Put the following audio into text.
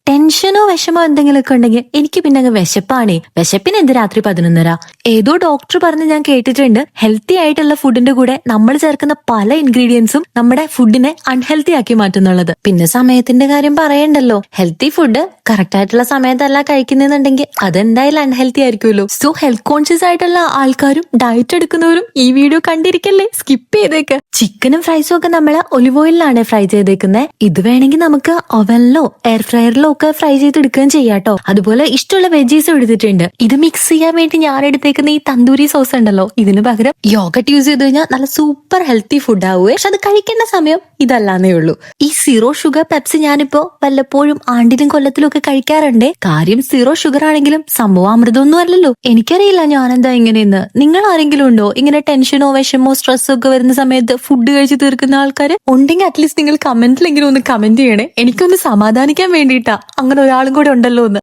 ടെൻഷനോ വിഷമോ എന്തെങ്കിലുമൊക്കെ ഉണ്ടെങ്കിൽ എനിക്ക് പിന്നെ അങ്ങ് വിശപ്പാണേ. വിശപ്പിന് എന്ത് രാത്രി 11:30? ഏതോ ഡോക്ടർ പറഞ്ഞ് ഞാൻ കേട്ടിട്ടുണ്ട്, ഹെൽത്തി ആയിട്ടുള്ള ഫുഡിന്റെ കൂടെ നമ്മൾ ചേർക്കുന്ന പല ഇൻഗ്രീഡിയൻസും നമ്മുടെ ഫുഡിനെ അൺഹെൽത്തി ആക്കി മാറ്റുന്നുള്ളത്. പിന്നെ സമയത്തിന്റെ കാര്യം പറയണ്ടല്ലോ. ഹെൽത്തി ഫുഡ് കറക്റ്റ് ആയിട്ടുള്ള സമയത്തല്ല കഴിക്കുന്നുണ്ടെങ്കിൽ അതെന്തായാലും അൺഹെൽത്തി ആയിരിക്കുമല്ലോ. സോ ഹെൽത്ത് കോൺഷ്യസ് ആയിട്ടുള്ള ആൾക്കാരും ഡയറ്റ് എടുക്കുന്നവരും ഈ വീഡിയോ കണ്ടിരിക്കല്ലേ, സ്കിപ്പ് ചെയ്തേക്ക്. ചിക്കനും ഫ്രൈസും ഒക്കെ നമ്മൾ ഒലിവ് ഓയിലാണ് ഫ്രൈ ചെയ്തേക്കുന്നത്. ഇത് വേണമെങ്കിൽ നമുക്ക് ഓവനിലോ എയർ ഫ്രയറിലോ ഒക്കെ ഫ്രൈ ചെയ്തെടുക്കുകയും ചെയ്യാട്ടോ. അതുപോലെ ഇഷ്ടമുള്ള വെജീസും എടുത്തിട്ടുണ്ട്. ഇത് മിക്സ് ചെയ്യാൻ വേണ്ടി ഞാൻ എടുത്തേക്കുന്ന ഈ തന്തൂരി സോസ് ഉണ്ടല്ലോ, ഇതിന് പകരം യോഗട്ട് യൂസ് ചെയ്ത് കഴിഞ്ഞാൽ നല്ല സൂപ്പർ ഹെൽത്തി ഫുഡ് ആവുക. പക്ഷെ അത് കഴിക്കേണ്ട സമയം ഇതല്ലാന്നേ ഉള്ളൂ. ഈ സീറോ ഷുഗർ പെപ്സി ഞാനിപ്പോ വല്ലപ്പോഴും ആണ്ടിലും കൊല്ലത്തിലും ഒക്കെ കഴിക്കാറുണ്ട്. കാര്യം സീറോ ഷുഗർ ആണെങ്കിലും സംഭവം അമൃതൊന്നും അല്ലല്ലോ. എനിക്കറിയില്ല ഞാനെന്താ ഇങ്ങനെയെന്ന്. നിങ്ങൾ ആരെങ്കിലും ഉണ്ടോ ഇങ്ങനെ ടെൻഷനോ വിഷമോ സ്ട്രെസ്സോ ഒക്കെ വരുന്ന സമയത്ത് ഫുഡ് കഴിച്ച് തീർക്കുന്ന ആൾക്കാർ ഉണ്ടെങ്കിൽ അറ്റ്ലീസ്റ്റ് നിങ്ങൾ കമന്റിലെങ്കിലും ഒന്ന് കമന്റ് ചെയ്യണേ. എനിക്കൊന്ന് സമാധാനിക്കാൻ വേണ്ടിയിട്ടാ. അങ്ങനെ ഒരാളും കൂടെ ഉണ്ടല്ലോ എന്ന്.